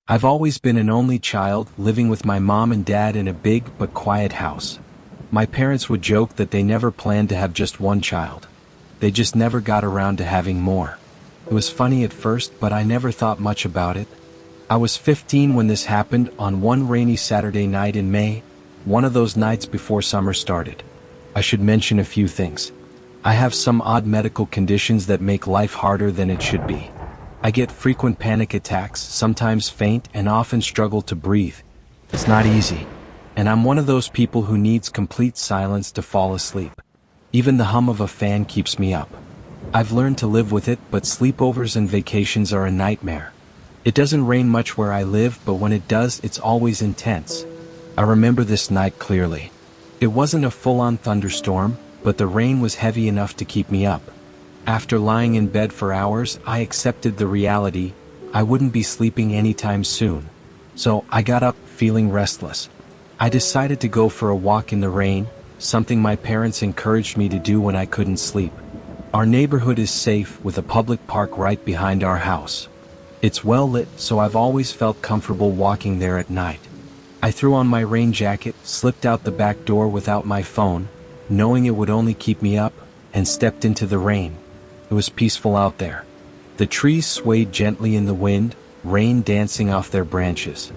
I've always been an only child, living with my mom and dad in a big but quiet house. My parents would joke that they never planned to have just one child. They just never got around to having more. It was funny at first, but I never thought much about it. I was 15 when this happened, on one rainy Saturday night in May, one of those nights before summer started. I should mention a few things. I have some odd medical conditions that make life harder than it should be. I get frequent panic attacks, sometimes faint, and often struggle to breathe. It's not easy. And I'm one of those people who needs complete silence to fall asleep. Even the hum of a fan keeps me up. I've learned to live with it, but sleepovers and vacations are a nightmare. It doesn't rain much where I live, but when it does, it's always intense. I remember this night clearly. It wasn't a full-on thunderstorm, but the rain was heavy enough to keep me up. After lying in bed for hours, I accepted the reality I wouldn't be sleeping anytime soon. So I got up, feeling restless. I decided to go for a walk in the rain, something my parents encouraged me to do when I couldn't sleep. Our neighborhood is safe, with a public park right behind our house. It's well lit, so I've always felt comfortable walking there at night. I threw on my rain jacket, slipped out the back door without my phone, knowing it would only keep me up, and stepped into the rain. It was peaceful out there. The trees swayed gently in the wind, rain dancing off their branches.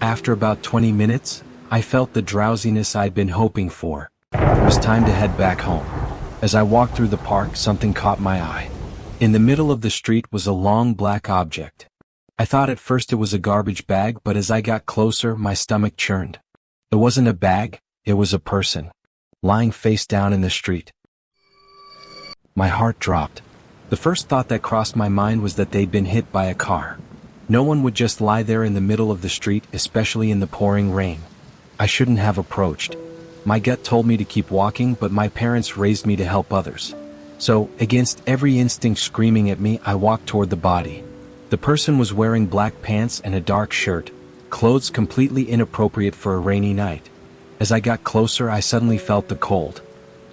After about 20 minutes, I felt the drowsiness I'd been hoping for. It was time to head back home. As I walked through the park, something caught my eye. In the middle of the street was a long black object. I thought at first it was a garbage bag, but as I got closer, my stomach churned. It wasn't a bag, it was a person, lying face down in the street. My heart dropped. The first thought that crossed my mind was that they'd been hit by a car. No one would just lie there in the middle of the street, especially in the pouring rain. I shouldn't have approached. My gut told me to keep walking, but my parents raised me to help others. So, against every instinct screaming at me, I walked toward the body. The person was wearing black pants and a dark shirt, clothes completely inappropriate for a rainy night. As I got closer, I suddenly felt the cold.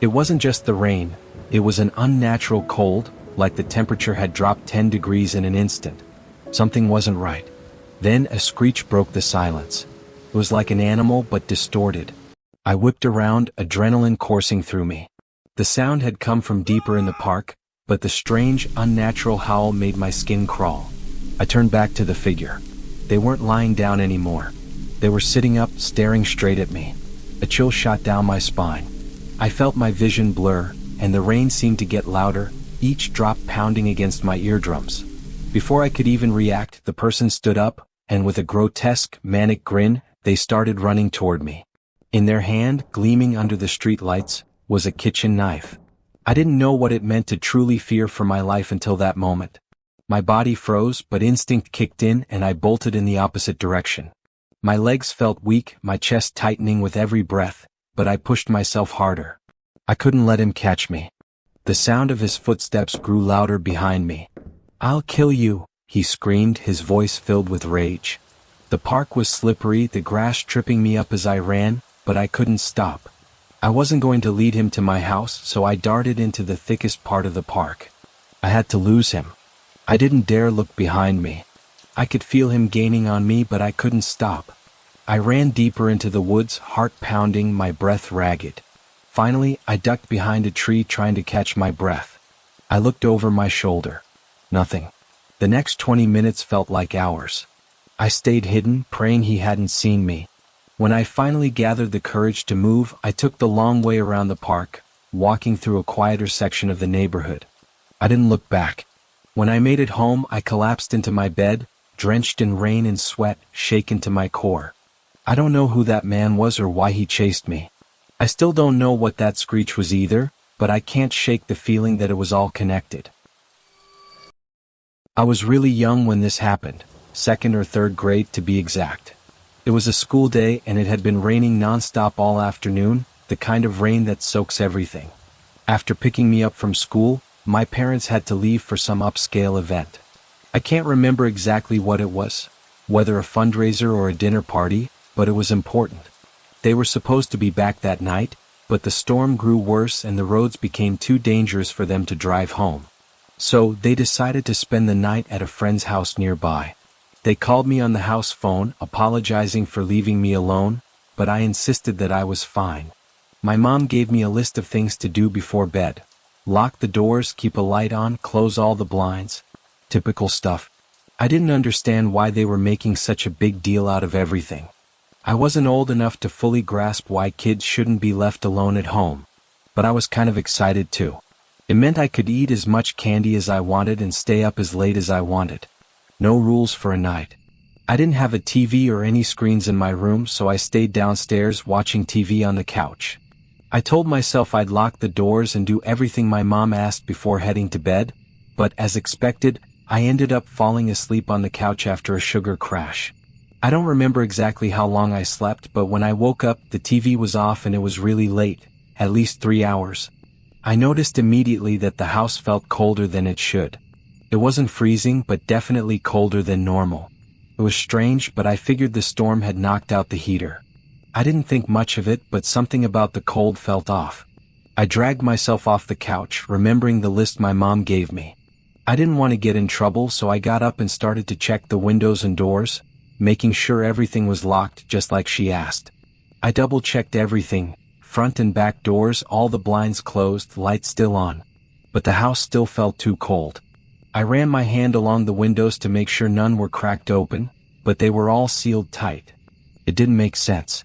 It wasn't just the rain, it was an unnatural cold, like the temperature had dropped 10 degrees in an instant. Something wasn't right. Then a screech broke the silence. It was like an animal, but distorted. I whipped around, adrenaline coursing through me. The sound had come from deeper in the park, but the strange, unnatural howl made my skin crawl. I turned back to the figure. They weren't lying down anymore. They were sitting up, staring straight at me. A chill shot down my spine. I felt my vision blur, and the rain seemed to get louder, each drop pounding against my eardrums. Before I could even react, the person stood up, and with a grotesque, manic grin, they started running toward me. In their hand, gleaming under the street lights, was a kitchen knife. I didn't know what it meant to truly fear for my life until that moment. My body froze, but instinct kicked in, and I bolted in the opposite direction. My legs felt weak, my chest tightening with every breath, but I pushed myself harder. I couldn't let him catch me. The sound of his footsteps grew louder behind me. "I'll kill you," he screamed, his voice filled with rage. The park was slippery, the grass tripping me up as I ran, but I couldn't stop. I wasn't going to lead him to my house, so I darted into the thickest part of the park. I had to lose him. I didn't dare look behind me. I could feel him gaining on me, but I couldn't stop. I ran deeper into the woods, heart pounding, my breath ragged. Finally, I ducked behind a tree, trying to catch my breath. I looked over my shoulder. Nothing. The next 20 minutes felt like hours. I stayed hidden, praying he hadn't seen me. When I finally gathered the courage to move, I took the long way around the park, walking through a quieter section of the neighborhood. I didn't look back. When I made it home, I collapsed into my bed, drenched in rain and sweat, shaken to my core. I don't know who that man was or why he chased me. I still don't know what that screech was either, but I can't shake the feeling that it was all connected. I was really young when this happened, second or third grade to be exact. It was a school day and it had been raining nonstop all afternoon, the kind of rain that soaks everything. After picking me up from school, my parents had to leave for some upscale event. I can't remember exactly what it was, whether a fundraiser or a dinner party, but it was important. They were supposed to be back that night, but the storm grew worse and the roads became too dangerous for them to drive home. So they decided to spend the night at a friend's house nearby. They called me on the house phone, apologizing for leaving me alone, but I insisted that I was fine. My mom gave me a list of things to do before bed. Lock the doors, keep a light on, close all the blinds. Typical stuff. I didn't understand why they were making such a big deal out of everything. I wasn't old enough to fully grasp why kids shouldn't be left alone at home, but I was kind of excited too. It meant I could eat as much candy as I wanted and stay up as late as I wanted. No rules for a night. I didn't have a TV or any screens in my room, so I stayed downstairs watching TV on the couch. I told myself I'd lock the doors and do everything my mom asked before heading to bed, but as expected, I ended up falling asleep on the couch after a sugar crash. I don't remember exactly how long I slept, but when I woke up, the TV was off and it was really late, at least 3 hours. I noticed immediately that the house felt colder than it should. It wasn't freezing, but definitely colder than normal. It was strange, but I figured the storm had knocked out the heater. I didn't think much of it, but something about the cold felt off. I dragged myself off the couch, remembering the list my mom gave me. I didn't want to get in trouble, so I got up and started to check the windows and doors, making sure everything was locked just like she asked. I double-checked everything, front and back doors, all the blinds closed, lights still on. But the house still felt too cold. I ran my hand along the windows to make sure none were cracked open, but they were all sealed tight. It didn't make sense.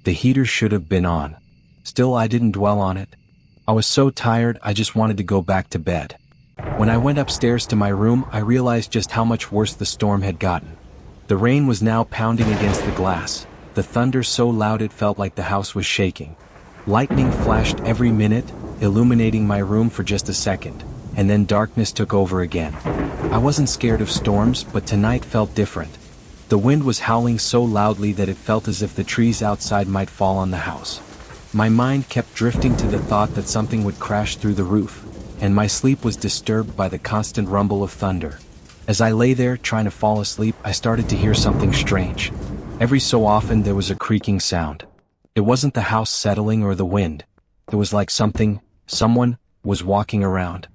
The heater should have been on. Still, I didn't dwell on it. I was so tired, I just wanted to go back to bed. When I went upstairs to my room, I realized just how much worse the storm had gotten. The rain was now pounding against the glass, the thunder so loud it felt like the house was shaking. Lightning flashed every minute, illuminating my room for just a second, and then darkness took over again. I wasn't scared of storms, but tonight felt different. The wind was howling so loudly that it felt as if the trees outside might fall on the house. My mind kept drifting to the thought that something would crash through the roof, and my sleep was disturbed by the constant rumble of thunder. As I lay there trying to fall asleep, I started to hear something strange. Every so often there was a creaking sound. It wasn't the house settling or the wind. It was like someone was walking around.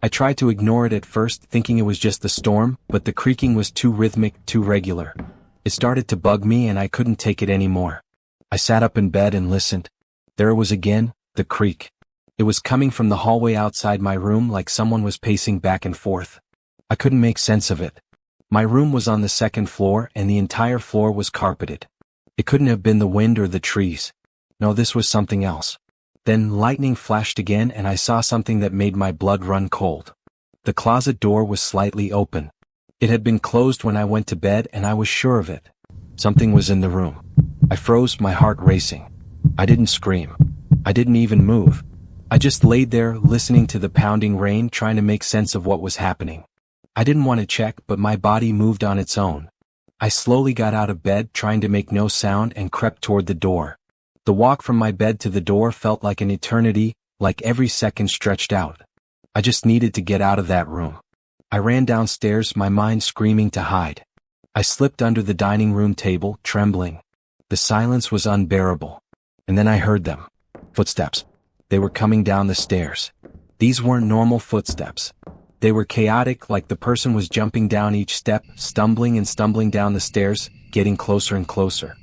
I tried to ignore it at first, thinking it was just the storm, but the creaking was too rhythmic, too regular. It started to bug me and I couldn't take it anymore. I sat up in bed and listened. There it was again, the creak. It was coming from the hallway outside my room, like someone was pacing back and forth. I couldn't make sense of it. My room was on the second floor and the entire floor was carpeted. It couldn't have been the wind or the trees. No, this was something else. Then lightning flashed again and I saw something that made my blood run cold. The closet door was slightly open. It had been closed when I went to bed and I was sure of it. Something was in the room. I froze, my heart racing. I didn't scream. I didn't even move. I just laid there, listening to the pounding rain, trying to make sense of what was happening. I didn't want to check, but my body moved on its own. I slowly got out of bed, trying to make no sound, and crept toward the door. The walk from my bed to the door felt like an eternity, like every second stretched out. I just needed to get out of that room. I ran downstairs, my mind screaming to hide. I slipped under the dining room table, trembling. The silence was unbearable. And then I heard them. Footsteps. They were coming down the stairs. These weren't normal footsteps. They were chaotic, like the person was jumping down each step, stumbling and stumbling down the stairs, getting closer and closer.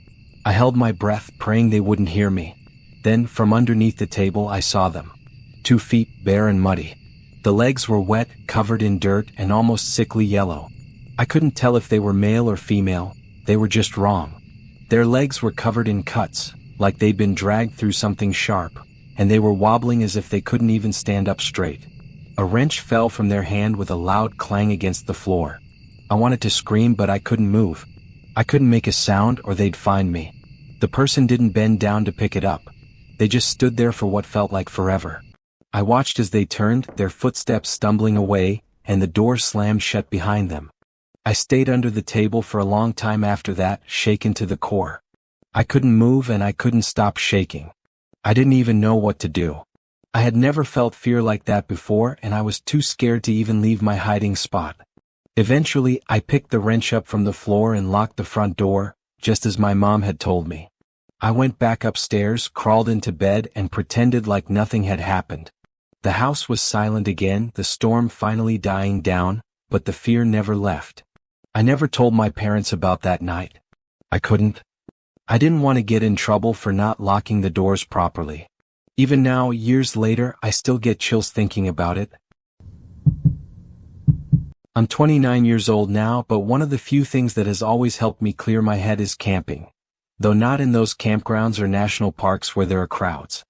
I held my breath, praying they wouldn't hear me. Then, from underneath the table, I saw them. 2 feet, bare and muddy. The legs were wet, covered in dirt, and almost sickly yellow. I couldn't tell if they were male or female. They were just wrong. Their legs were covered in cuts, like they'd been dragged through something sharp, and they were wobbling as if they couldn't even stand up straight. A wrench fell from their hand with a loud clang against the floor. I wanted to scream, but I couldn't move. I couldn't make a sound or they'd find me. The person didn't bend down to pick it up. They just stood there for what felt like forever. I watched as they turned, their footsteps stumbling away, and the door slammed shut behind them. I stayed under the table for a long time after that, shaken to the core. I couldn't move and I couldn't stop shaking. I didn't even know what to do. I had never felt fear like that before, and I was too scared to even leave my hiding spot. Eventually, I picked the wrench up from the floor and locked the front door, just as my mom had told me. I went back upstairs, crawled into bed, and pretended like nothing had happened. The house was silent again, the storm finally dying down, but the fear never left. I never told my parents about that night. I couldn't. I didn't want to get in trouble for not locking the doors properly. Even now, years later, I still get chills thinking about it. I'm 29 years old now, but one of the few things that has always helped me clear my head is camping. Though not in those campgrounds or national parks where there are crowds.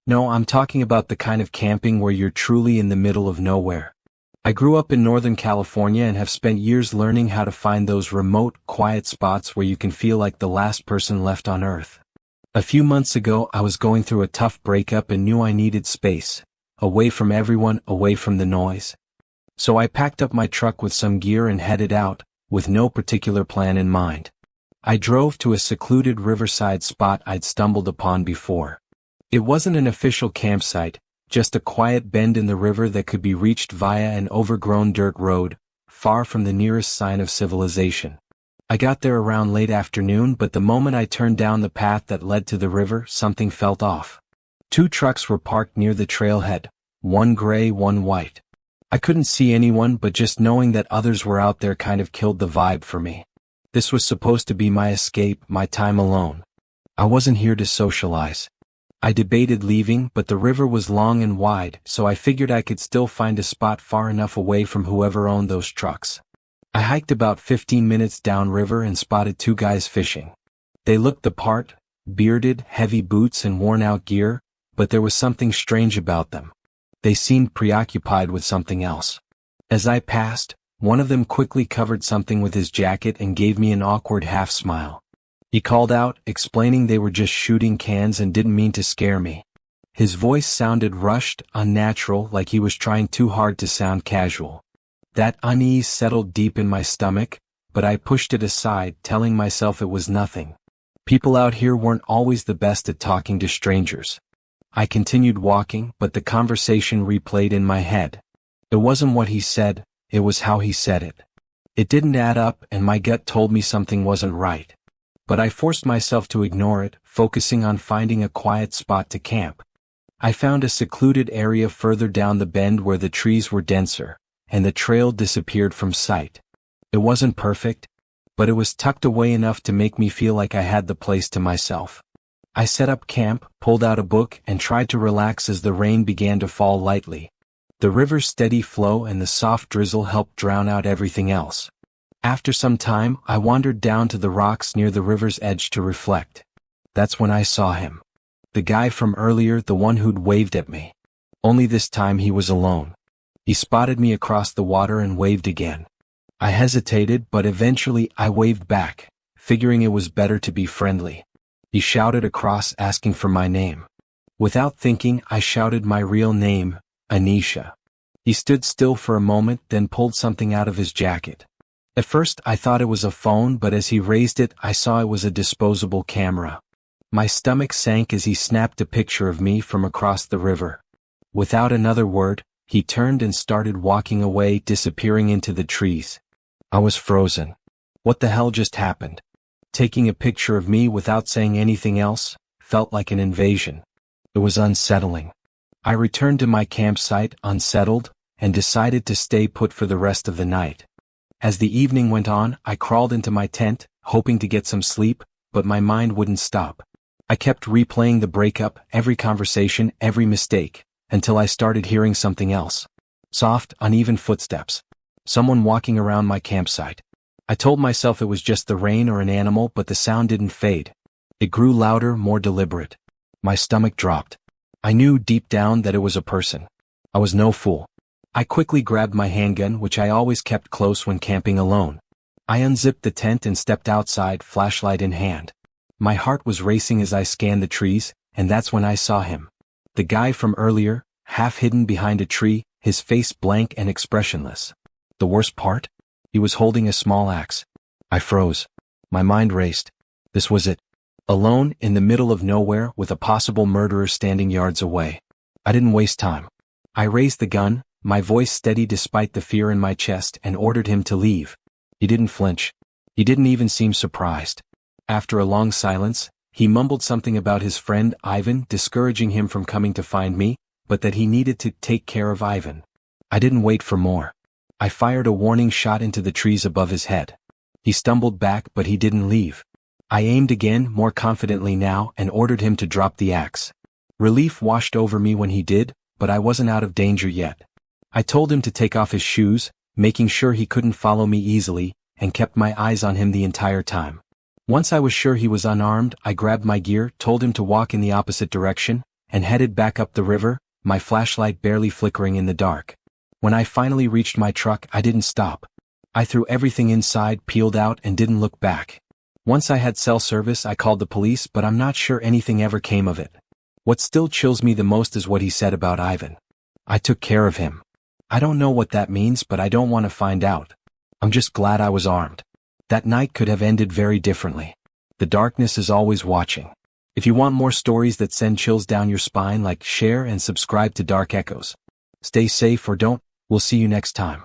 No, I'm talking about the kind of camping where you're truly in the middle of nowhere. I grew up in Northern California and have spent years learning how to find those remote, quiet spots where you can feel like the last person left on Earth. A few months ago, I was going through a tough breakup and knew I needed space. Away from everyone, away from the noise. So I packed up my truck with some gear and headed out, with no particular plan in mind. I drove to a secluded riverside spot I'd stumbled upon before. It wasn't an official campsite, just a quiet bend in the river that could be reached via an overgrown dirt road, far from the nearest sign of civilization. I got there around late afternoon, but the moment I turned down the path that led to the river, something felt off. 2 trucks were parked near the trailhead, one gray, one white. I couldn't see anyone, but just knowing that others were out there kind of killed the vibe for me. This was supposed to be my escape, my time alone. I wasn't here to socialize. I debated leaving, but the river was long and wide, so I figured I could still find a spot far enough away from whoever owned those trucks. I hiked about 15 minutes downriver and spotted 2 guys fishing. They looked the part, bearded, heavy boots and worn-out gear, but there was something strange about them. They seemed preoccupied with something else. As I passed, one of them quickly covered something with his jacket and gave me an awkward half-smile. He called out, explaining they were just shooting cans and didn't mean to scare me. His voice sounded rushed, unnatural, like he was trying too hard to sound casual. That unease settled deep in my stomach, but I pushed it aside, telling myself it was nothing. People out here weren't always the best at talking to strangers. I continued walking, but the conversation replayed in my head. It wasn't what he said, it was how he said it. It didn't add up, and my gut told me something wasn't right. But I forced myself to ignore it, focusing on finding a quiet spot to camp. I found a secluded area further down the bend where the trees were denser, and the trail disappeared from sight. It wasn't perfect, but it was tucked away enough to make me feel like I had the place to myself. I set up camp, pulled out a book, and tried to relax as the rain began to fall lightly. The river's steady flow and the soft drizzle helped drown out everything else. After some time, I wandered down to the rocks near the river's edge to reflect. That's when I saw him. The guy from earlier, the one who'd waved at me. Only this time he was alone. He spotted me across the water and waved again. I hesitated, but eventually I waved back, figuring it was better to be friendly. He shouted across, asking for my name. Without thinking, I shouted my real name, Anisha. He stood still for a moment, then pulled something out of his jacket. At first I thought it was a phone, but as he raised it, I saw it was a disposable camera. My stomach sank as he snapped a picture of me from across the river. Without another word, he turned and started walking away, disappearing into the trees. I was frozen. What the hell just happened? Taking a picture of me without saying anything else felt like an invasion. It was unsettling. I returned to my campsite, unsettled, and decided to stay put for the rest of the night. As the evening went on, I crawled into my tent, hoping to get some sleep, but my mind wouldn't stop. I kept replaying the breakup, every conversation, every mistake, until I started hearing something else. Soft, uneven footsteps. Someone walking around my campsite. I told myself it was just the rain or an animal, but the sound didn't fade. It grew louder, more deliberate. My stomach dropped. I knew deep down that it was a person. I was no fool. I quickly grabbed my handgun, which I always kept close when camping alone. I unzipped the tent and stepped outside, flashlight in hand. My heart was racing as I scanned the trees, and that's when I saw him. The guy from earlier, half hidden behind a tree, his face blank and expressionless. The worst part? He was holding a small axe. I froze. My mind raced. This was it. Alone, in the middle of nowhere, with a possible murderer standing yards away. I didn't waste time. I raised the gun, my voice steady despite the fear in my chest, and ordered him to leave. He didn't flinch. He didn't even seem surprised. After a long silence, he mumbled something about his friend Ivan discouraging him from coming to find me, but that he needed to take care of Ivan. I didn't wait for more. I fired a warning shot into the trees above his head. He stumbled back, but he didn't leave. I aimed again, more confidently now, and ordered him to drop the axe. Relief washed over me when he did, but I wasn't out of danger yet. I told him to take off his shoes, making sure he couldn't follow me easily, and kept my eyes on him the entire time. Once I was sure he was unarmed, I grabbed my gear, told him to walk in the opposite direction, and headed back up the river, my flashlight barely flickering in the dark. When I finally reached my truck, I didn't stop. I threw everything inside, peeled out, and didn't look back. Once I had cell service, I called the police, but I'm not sure anything ever came of it. What still chills me the most is what he said about Ivan. I took care of him. I don't know what that means, but I don't want to find out. I'm just glad I was armed. That night could have ended very differently. The darkness is always watching. If you want more stories that send chills down your spine, like, share, and subscribe to Dark Echoes. Stay safe or don't. We'll see you next time.